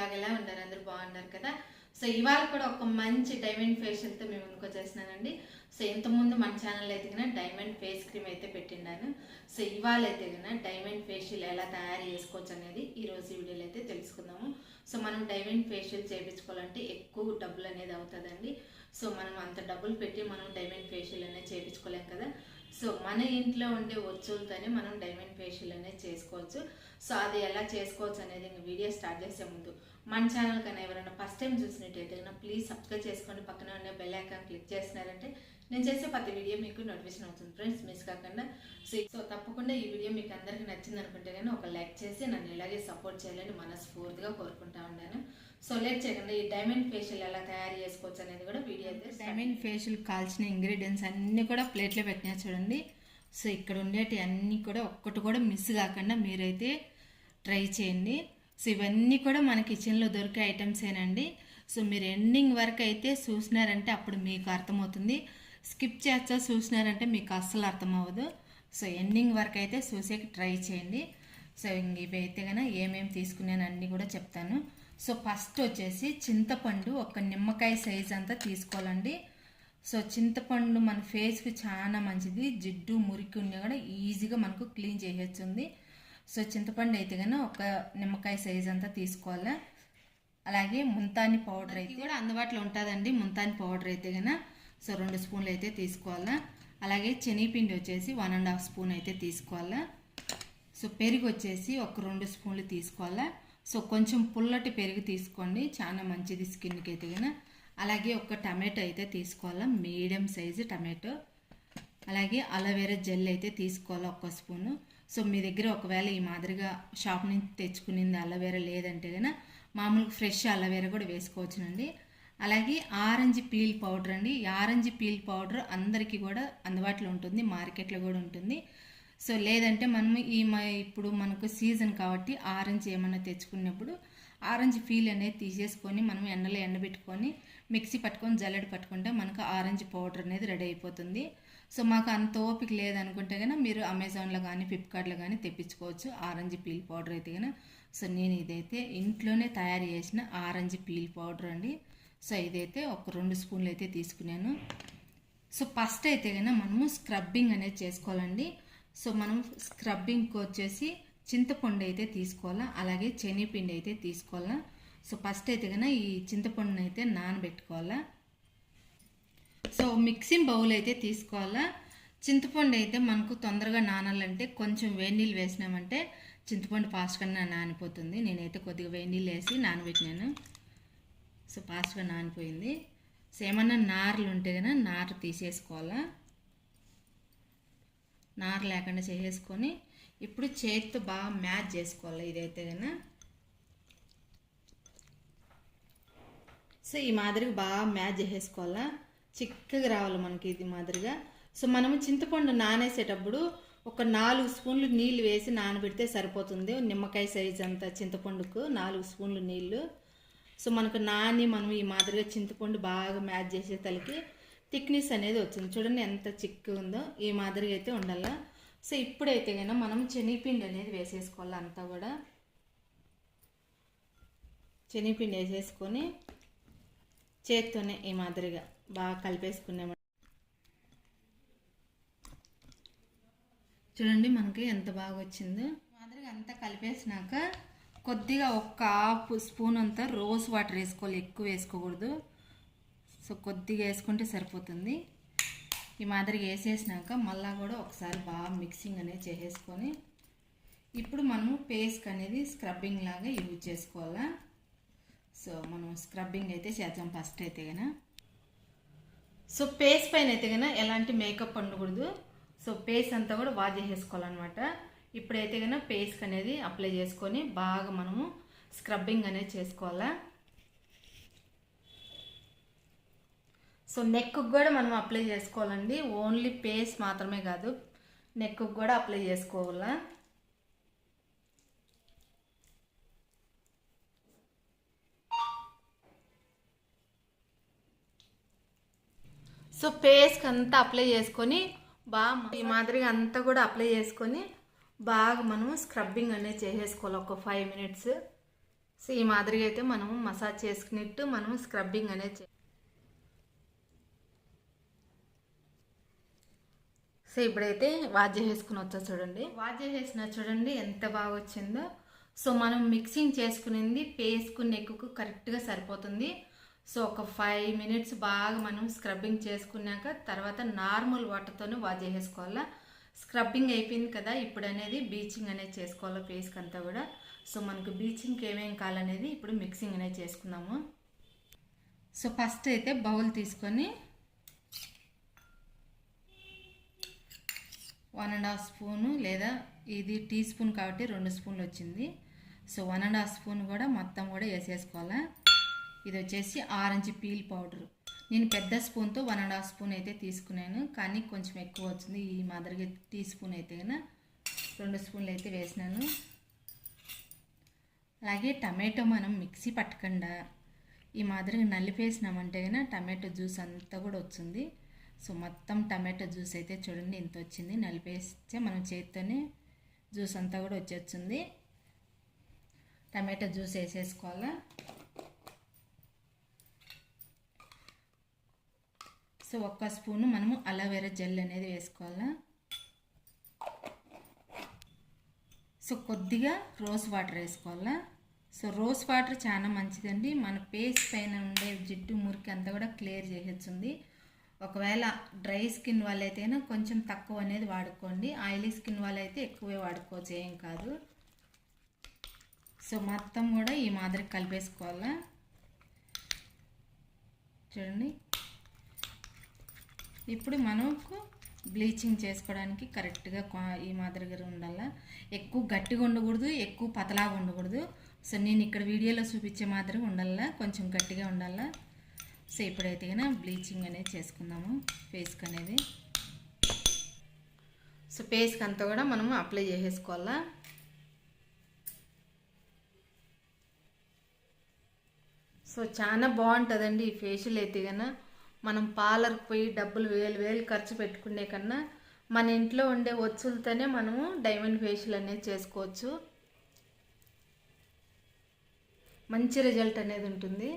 ఇలాగ ఎలా ఉంటారు, అందరూ బాగున్నారు కదా. సో ఇవాళ కూడా ఒక మంచి డైమండ్ ఫేషియల్తో మేము ముందుకు వచ్చేసినానండి. సో ఇంతకుముందు మన ఛానల్ అయితే కన్నా డైమండ్ ఫేస్ క్రీమ్ అయితే పెట్టిన్నాను. సో ఇవాళ అయితే కన్నా డైమండ్ ఫేషియల్ ఎలా తయారు చేసుకోవచ్చు అనేది ఈరోజు వీడియోలో అయితే తెలుసుకుందాము. సో మనం డైమండ్ ఫేషియల్ చేయించుకోవాలంటే ఎక్కువ డబ్బులు అనేది అవుతుందండి. సో మనం అంత డబ్బులు పెట్టి మనం డైమండ్ ఫేషియల్ అనేది చేయించుకోలేం కదా. సో మన ఇంట్లో ఉండే వస్తువులతోనే మనం డైమండ్ ఫేషియల్ అనేది చేసుకోవచ్చు. సో అది ఎలా చేసుకోవచ్చు అనేది ఇంకా వీడియో స్టార్ట్ చేసే ముందు మన ఛానల్ కన్నా ఎవరైనా ఫస్ట్ టైం చూసినట్టయితే కన్నా ప్లీజ్ సబ్స్క్రైబ్ చేసుకోండి. పక్కన ఉండే బెల్ ఐకాన్ క్లిక్ చేసినారంటే నేను చేసే ప్రతి వీడియో మీకు నోటిఫికేషన్ అవుతుంది ఫ్రెండ్స్, మిస్ కాకుండా. సో తప్పకుండా ఈ వీడియో మీకు అందరికీ నచ్చింది అనుకుంటే కానీ ఒక లైక్ చేసి నన్ను ఇలాగే సపోర్ట్ చేయాలని మనస్ఫూర్తిగా కోరుకుంటా ఉన్నాను. సో లేట్ చేయకుండా ఈ డైమండ్ ఫేషియల్ ఎలా తయారు చేసుకోవచ్చు అనేది కూడా వీడియో అయితే. డైమండ్ ఫేషియల్ కాల్చిన ఇంగ్రీడియంట్స్ అన్నీ కూడా ప్లేట్లో పెట్టినా చూడండి. సో ఇక్కడ ఉండేటి అన్నీ కూడా ఒక్కటి కూడా మిస్ కాకుండా మీరైతే ట్రై చేయండి. సో ఇవన్నీ కూడా మన కిచెన్లో దొరికే ఐటమ్సేనండి. సో మీరు ఎండింగ్ వరకు అయితే చూసినారంటే అప్పుడు మీకు అర్థమవుతుంది. స్కిప్ చేస్తా చూసినారంటే మీకు అస్సలు అర్థం అవ్వదు. సో ఎండింగ్ వరకు అయితే చూసేకి ట్రై చేయండి. సో ఇవి అయితే కనుక ఏమేమి తీసుకున్నాను అన్నీ కూడా చెప్తాను. సో ఫస్ట్ వచ్చేసి చింతపండు ఒక నిమ్మకాయ సైజ్ అంతా తీసుకోవాలండి. సో చింతపండు మన ఫేస్కి చాలా మంచిది, జిడ్డు మురికి ఉన్నా కూడా ఈజీగా మనకు క్లీన్ చేసేస్తుంది. సో చింతపండు అయితే కనుక ఒక నిమ్మకాయ సైజ్ అంతా తీసుకోవాలి. అలాగే ముంతాని పౌడర్ అయితే కూడా అందుబాటులో ఉంటుందండి. ముంతాని పౌడర్ అయితే కనుక సో 2 స్పూన్లు అయితే తీసుకోవాలా. అలాగే శనగపిండి వచ్చేసి 1.5 స్పూన్ అయితే తీసుకోవాలా. సో పెరుగు వచ్చేసి ఒక 2 స్పూన్లు తీసుకోవాలా. సో కొంచెం పుల్లటి పెరుగు తీసుకోండి, చాలా మంచిది స్కిన్కి అయితే కనుక. అలాగే ఒక టమాటో అయితే తీసుకోవాలా, మీడియం సైజు టమాటో. అలాగే అలోవెరా జెల్ అయితే తీసుకోవాలా 1 స్పూను. సో మీ దగ్గర ఒకవేళ ఈ మాదిరిగా షాప్ నుంచి తెచ్చుకునింది అలోవెరా లేదంటే కనుక మామూలుగా ఫ్రెష్ అలోవెరా కూడా వేసుకోవచ్చునండి. అలాగే ఆరెంజ్ పీల్ పౌడర్ అండి. ఈ ఆరెంజ్ పీల్ పౌడర్ అందరికీ కూడా అందుబాటులో ఉంటుంది, మార్కెట్లో కూడా ఉంటుంది. సో లేదంటే మనం ఇప్పుడు మనకు సీజన్ కాబట్టి ఆరెంజ్ ఏమన్నా తెచ్చుకున్నప్పుడు ఆరెంజ్ పీల్ అనేది తీసేసుకొని మనం ఎండలో ఎండబెట్టుకొని మిక్సీ పట్టుకొని జల్లెడ పట్టుకుంటే మనకు ఆరెంజ్ పౌడర్ అనేది రెడీ అయిపోతుంది. సో మాకు అంత ఓపిక లేదనుకుంటే కనుక మీరు అమెజాన్లో కానీ ఫ్లిప్కార్ట్లో కానీ తెప్పించుకోవచ్చు ఆరెంజ్ పీల్ పౌడర్ అయితే కనుక. సో నేను ఇదైతే ఇంట్లోనే తయారు చేసిన ఆరెంజ్ పీల్ పౌడర్ అండి. సో ఇదైతే ఒక 2 స్పూన్లు అయితే తీసుకున్నాను. సో ఫస్ట్ అయితే కనుక మనము స్క్రబ్బింగ్ అనేది చేసుకోవాలండి. సో మనం స్క్రబ్బింగ్కి వచ్చేసి చింతపండు అయితే తీసుకోవాలా, అలాగే శనగపిండి అయితే తీసుకోవాలా. సో ఫస్ట్ అయితే కనుక ఈ చింతపండుని అయితే నానబెట్టుకోవాలా. సో మిక్సింగ్ బౌల్ అయితే తీసుకోవాలా. చింతపండు అయితే మనకు తొందరగా నానాలంటే కొంచెం వేడి నీళ్ళు వేసినామంటే చింతపండు ఫాస్ట్గా నానిపోతుంది. నేనైతే కొద్దిగా వేడి నీళ్ళు వేసి నానబెట్టినాను. సో ఫాస్ట్గా నానిపోయింది. సో ఏమన్నా నార్లు ఉంటే కనుక నారు తీసేసుకోవాలా, నారు లేకుండా చేసేసుకొని ఇప్పుడు చేతితో బాగా మ్యాచ్ చేసుకోవాలి ఇదైతే కనుక. సో ఈ మాదిరిగా బాగా మ్యాచ్ చేసేసుకోవాలా, చిక్కగా రావాలి మనకి ఇది మాదిరిగా. సో మనము చింతపండు నానేసేటప్పుడు ఒక 4 స్పూన్లు నీళ్ళు వేసి నానబెడితే సరిపోతుంది. నిమ్మకాయ సైజ్ అంత చింతపండుకు 4 స్పూన్లు నీళ్ళు. సో మనకు మనం ఈ మాదిరిగా చింతపండు బాగా మ్యాచ్ చేసే తలకి థిక్నెస్ అనేది వచ్చింది. చూడండి ఎంత చిక్కు ఉందో, ఈ మాదిరిగా అయితే ఉండాలి. సో ఇప్పుడైతే కనుక మనం శనగపిండి అనేది వేసేసుకోవాలి. అంతా కూడా శనగపిండి వేసేసుకొని చేత్తోనే ఈ మాదిరిగా బాగా కలిపేసుకున్నాము. చూడండి మనకి ఎంత బాగా వచ్చిందో. మాదిరిగా అంతా కలిపేసినాక కొద్దిగా ఒక 1/2 స్పూన్ అంతా రోజ్ వాటర్ వేసుకోవాలి, ఎక్కువ వేసుకోకూడదు. సో కొద్దిగా వేసుకుంటే సరిపోతుంది. ఈ మాదిరిగా వేసేసినాక మళ్ళీ కూడా ఒకసారి బాగా మిక్సింగ్ అనేది చేసేసుకొని ఇప్పుడు మనము పేస్ట్ అనేది స్క్రబ్బింగ్ లాగా యూజ్ చేసుకోవాలా. సో మనం స్క్రబ్బింగ్ అయితే చేద్దాం ఫస్ట్ అయితే కనుక. సో పేస్ట్ పైన అయితే కనుక ఎలాంటి మేకప్ ఉండకూడదు. సో పేస్ట్ అంతా కూడా వాష్ చేసేసుకోవాలన్నమాట. ఇప్పుడైతే కనుక పేస్ట్ అనేది అప్లై చేసుకొని బాగా మనము స్క్రబ్బింగ్ అనేది చేసుకోవాలా. సో నెక్కు కూడా మనం అప్లై చేసుకోవాలండి, ఓన్లీ పేస్ట్ మాత్రమే కాదు, నెక్కు కూడా అప్లై చేసుకోవాలా. సో పేస్ట్ అంతా అప్లై చేసుకొని బాగా ఈ మాదిరిగా అంతా కూడా అప్లై చేసుకొని బాగా మనం స్క్రబ్బింగ్ అనేది చేసేసుకోవాలి ఒక 5 మినిట్స్. సో ఈ మాదిరిగా అయితే మనము మసాజ్ చేసుకున్నట్టు మనము స్క్రబ్బింగ్ అనేది సో ఇప్పుడైతే వాష్ చేసుకుని వచ్చా చూడండి. వాష్ చేసేసిన చూడండి ఎంత బాగా వచ్చిందో. సో మనం మిక్సింగ్ చేసుకునేది పేస్కు నెక్కు కరెక్ట్గా సరిపోతుంది. సో ఒక 5 మినిట్స్ బాగా మనం స్క్రబ్బింగ్ చేసుకున్నాక తర్వాత నార్మల్ వాటర్తోనే వాష్ చేసేసుకోవాలా. స్క్రబ్బింగ్ అయిపోయింది కదా, ఇప్పుడు అనేది బీచింగ్ అనేది చేసుకోవాలి ఫేస్కి అంతా కూడా. సో మనకు బీచింగ్కి ఏమేమి కావాలనేది ఇప్పుడు మిక్సింగ్ అనేది చేసుకుందాము. సో ఫస్ట్ అయితే బౌల్ తీసుకొని 1.5 స్పూను లేదా ఇది టీ స్పూన్ కాబట్టి 2 స్పూన్లు వచ్చింది. సో 1.5 స్పూన్ కూడా మొత్తం కూడా వేసేసుకోవాలా. ఇది వచ్చేసి ఆరెంజ్ పీల్ పౌడర్. నేను పెద్ద స్పూన్తో 1.5 స్పూన్ అయితే తీసుకున్నాను, కానీ కొంచెం ఎక్కువ వచ్చింది. ఈ మాదిరిగా టీ స్పూన్ అయితే కన్నా 2 స్పూన్లు అయితే వేసినాను. అలాగే టమాటో మనం మిక్సీ పట్టకుండా ఈ మాదిరిగా నలిపేసినామంటే కన్నా టమాటో జ్యూస్ అంతా కూడా వచ్చింది. సో మొత్తం టమాటో జ్యూస్ అయితే చూడండి ఇంత వచ్చింది. నలిపేస్తే మనం చేతితోనే జ్యూస్ అంతా కూడా వచ్చేస్తుంది. టమాటో జ్యూస్ వేసేసుకోవాలా. సో 1 స్పూను మనము అలోవెరా జెల్ అనేది వేసుకోవాలా. సో కొద్దిగా రోజ్ వాటర్ వేసుకోవాలా. సో రోజ్ వాటర్ చాలా మంచిదండి, మన ఫేస్ పైన ఉండే జిడ్డు మురికి అంతా కూడా క్లియర్ చేసేస్తుంది. ఒకవేళ డ్రై స్కిన్ వాళ్ళైతేనే కొంచెం తక్కువ అనేది వాడుకోండి, ఆయిలీ స్కిన్ వాళ్ళైతే ఎక్కువే వాడుకోవచ్చు, ఏం కాదు. సో మొత్తం కూడా ఈ మాదిరి కలిపేసుకోవాలా. చూడండి ఇప్పుడు మనకు బ్లీచింగ్ చేసుకోవడానికి కరెక్ట్గా ఈ మాదిరిగా ఉండాలా. ఎక్కువ గట్టిగా ఉండకూడదు, ఎక్కువ పతలాగా ఉండకూడదు. సో నేను ఇక్కడ వీడియోలో చూపించే మాదిరిగా ఉండాలా, కొంచెం గట్టిగా ఉండాలా. సో ఇప్పుడైతే కన్నా బ్లీచింగ్ అనేది చేసుకుందాము ఫేస్కి అనేది. సో ఫేస్కి అంతా కూడా మనము అప్లై చేసేసుకోవాలా. సో చాలా బాగుంటుందండి ఈ ఫేషియల్ అయితే కన్నా. మనం పార్లర్కి పోయి డబ్బులు వేలు ఖర్చు పెట్టుకునే కన్నా మన ఇంట్లో ఉండే వస్తువులతోనే మనము డైమండ్ ఫేషియల్ అనేది చేసుకోవచ్చు. మంచి రిజల్ట్ అనేది ఉంటుంది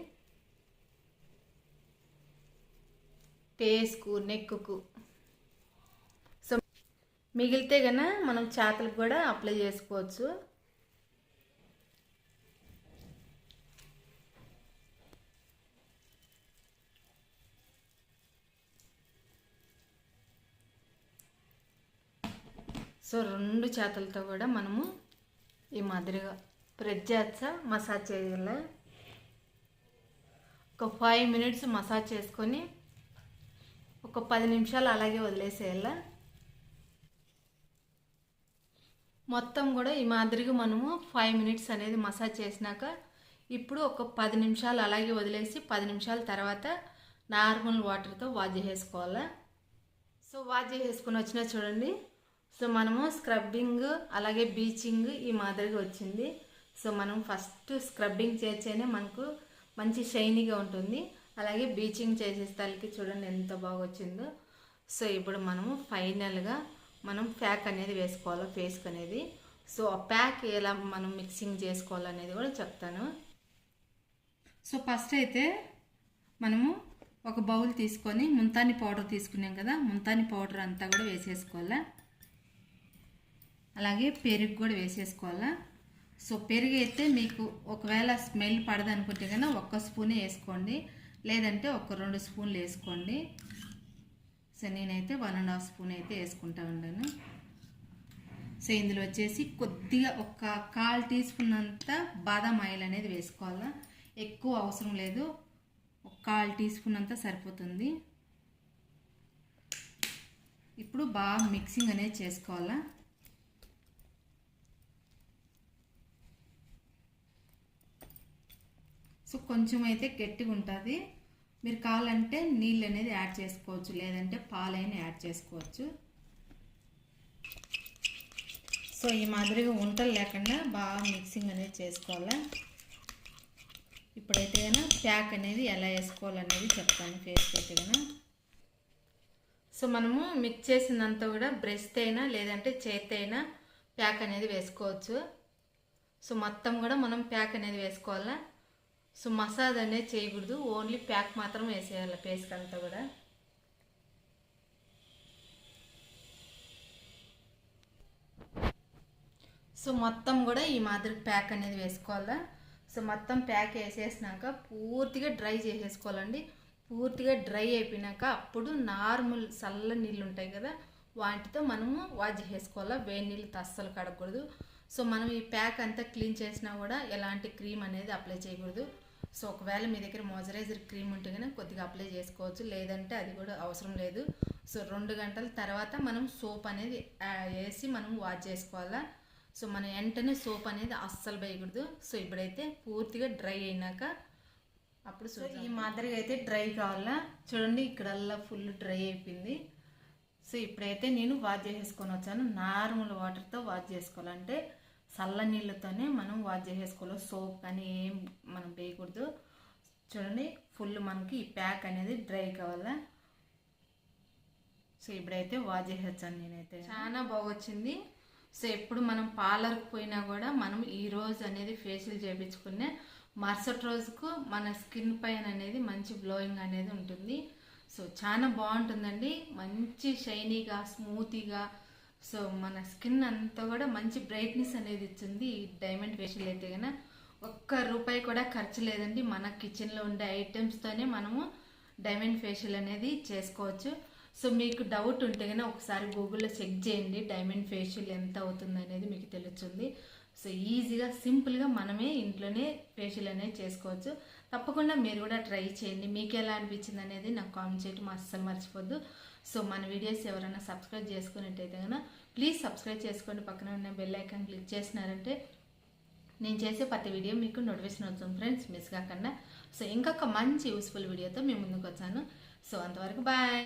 ఫేస్కు నెక్కు. సో మిగిలితే కన్నా మనం చేతులకు కూడా అప్లై చేసుకోవచ్చు. సో 2 చేతులతో కూడా మనము ఈ మాదిరిగా ప్రెస్ చేస్తా మసాజ్ చేయాలి. ఒక 5 మినిట్స్ మసాజ్ చేసుకొని ఒక 10 నిమిషాలు అలాగే వదిలేసేయాల. మొత్తం కూడా ఈ మాదిరిగా మనము 5 మినిట్స్ అనేది మసాజ్ చేసినాక ఇప్పుడు ఒక 10 నిమిషాలు అలాగే వదిలేసి 10 నిమిషాల తర్వాత నార్మల్ వాటర్తో వాష్ చేసుకోవాలి. సో వాష్ చేసుకుని వచ్చినా చూడండి. సో మనము స్క్రబ్బింగ్ అలాగే బీచింగ్ ఈ మాదిరిగా వచ్చింది. సో మనం ఫస్ట్ స్క్రబ్బింగ్ చేస్తేనే మనకు మంచి షైనీగా ఉంటుంది. అలాగే బీచింగ్ చేసేస్తానికి చూడండి ఎంత బాగా వచ్చిందో. సో ఇప్పుడు మనము ఫైనల్గా మనం ప్యాక్ అనేది వేసుకోవాలి ఫేస్కి అనేది. సో ఆ ప్యాక్ ఎలా మనం మిక్సింగ్ చేసుకోవాలనేది కూడా చెప్తాను. సో ఫస్ట్ అయితే మనము ఒక బౌల్ తీసుకొని ముంతాని పౌడర్ తీసుకున్నాం కదా, ముంతాని పౌడర్ అంతా కూడా వేసేసుకోవాలా. అలాగే పెరుగు కూడా వేసేసుకోవాలా. సో పెరుగు అయితే మీకు ఒకవేళ స్మెల్ పడదు అనుకుంటే కన్నా 1 స్పూనే వేసుకోండి, లేదంటే ఒక 2 స్పూన్లు వేసుకోండి. సో నేనైతే 1.5 స్పూన్ అయితే వేసుకుంటా ఉన్నాను. సో ఇందులో వచ్చేసి కొద్దిగా ఒక 1/4 టీ స్పూన్ అంతా బాదం ఆయిల్ అనేది వేసుకోవాలా. ఎక్కువ అవసరం లేదు, ఒక 1/4 టీ స్పూన్ అంతా సరిపోతుంది. ఇప్పుడు బాగా మిక్సింగ్ అనేది చేసుకోవాలా. సో కొంచెం అయితే గట్టిగా ఉంటుంది, మీరు కావాలంటే నీళ్ళు అనేది యాడ్ చేసుకోవచ్చు, లేదంటే పాలైనా యాడ్ చేసుకోవచ్చు. సో ఈ మాదిరిగా వంటలు లేకుండా బాగా మిక్సింగ్ అనేది చేసుకోవాలా. ఇప్పుడైతే కన్నా ప్యాక్ అనేది ఎలా వేసుకోవాలనేది చెప్తాను ఫేస్కి అయితే కన్నా. సో మనము మిక్స్ చేసినంత కూడా బ్రష్తో అయినా లేదంటే చేత్తో అయినా ప్యాక్ అనేది వేసుకోవచ్చు. సో మొత్తం కూడా మనం ప్యాక్ అనేది వేసుకోవాలా. సో మసాజ్ అనేది చేయకూడదు, ఓన్లీ ప్యాక్ మాత్రం వేసేయాలి ఫేస్కి అంతా కూడా. సో మొత్తం కూడా ఈ మాదిరి ప్యాక్ అనేది వేసుకోవాలా. సో మొత్తం ప్యాక్ వేసేసినాక పూర్తిగా డ్రై చేసేసుకోవాలండి. పూర్తిగా డ్రై అయిపోయినాక అప్పుడు నార్మల్ చల్ల నీళ్ళు ఉంటాయి కదా, వాటితో మనము వాష్ చేసుకోవాలా. వేడి నీళ్ళతో అస్సలు కడగకూడదు. సో మనం ఈ ప్యాక్ అంతా క్లీన్ చేసినా కూడా ఎలాంటి క్రీమ్ అనేది అప్లై చేయకూడదు. సో ఒకవేళ మీ దగ్గర మాయిశ్చరైజర్ క్రీమ్ ఉంటే కనుక కొద్దిగా అప్లై చేసుకోవచ్చు, లేదంటే అది కూడా అవసరం లేదు. సో 2 గంటల తర్వాత మనం సోప్ అనేది వేసి మనం వాష్ చేసుకోవాలా. సో మన వెంటనే సోప్ అనేది అస్సలు వేయకూడదు. సో ఇప్పుడైతే పూర్తిగా డ్రై అయినాక అప్పుడు సో ఈ మాదిరిగా అయితే డ్రై కావాలా. చూడండి ఇక్కడల్లా ఫుల్ డ్రై అయిపోయింది. సో ఇప్పుడైతే నేను వాష్ చేసేసుకొని వచ్చాను. నార్మల్ వాటర్తో వాష్ చేసుకోవాలంటే చల్ల నీళ్ళతోనే మనం వాష్ చేసేసుకోవాలి. సోప్ కానీ ఏం మనం వేయకూడదు. చూడండి ఫుల్ మనకి ఈ ప్యాక్ అనేది డ్రై కావాలా. సో ఇప్పుడైతే వాష్ చేసేసాను నేనైతే. చాలా బాగొచ్చింది. సో ఎప్పుడు మనం పార్లర్కి పోయినా కూడా మనం ఈ రోజు అనేది ఫేషియల్ చేయించుకునే మరుసటి రోజుకు మన స్కిన్ పైన అనేది మంచి గ్లోయింగ్ అనేది ఉంటుంది. సో చాలా బాగుంటుందండి, మంచి షైనీగా స్మూతీగా. సో మన స్కిన్ అంతా కూడా మంచి బ్రైట్నెస్ అనేది ఇచ్చింది ఈ డైమండ్ ఫేషియల్ అయితే కనుక. ₹1 కూడా ఖర్చు లేదండి. మన కిచెన్లో ఉండే ఐటమ్స్తోనే మనము డైమండ్ ఫేషియల్ అనేది చేసుకోవచ్చు. సో మీకు డౌట్ ఉంటే కనుక ఒకసారి గూగుల్లో చెక్ చేయండి, డైమండ్ ఫేషియల్ ఎంత అవుతుంది అనేది మీకు తెలుస్తుంది. సో ఈజీగా సింపుల్గా మనమే ఇంట్లోనే ఫేషియల్ అనేది చేసుకోవచ్చు. తప్పకుండా మీరు కూడా ట్రై చేయండి. మీకు ఎలా అనిపించింది అనేది నాకు కామెంట్ చేయడం అస్సలు మర్చిపోద్దు. సో మన వీడియోస్ ఎవరైనా సబ్స్క్రైబ్ చేసుకున్నట్టయితే కనుక ప్లీజ్ సబ్స్క్రైబ్ చేసుకోండి. పక్కన ఉన్న బెల్ ఐకాన్ క్లిక్ చేసినారంటే నేను చేసే ప్రతి వీడియో మీకు నోటిఫికేషన్ వస్తుంది ఫ్రెండ్స్, మిస్ కాకుండా. సో ఇంకొక మంచి యూస్ఫుల్ వీడియోతో మేము ముందుకు వచ్చాను. సో అంతవరకు బాయ్.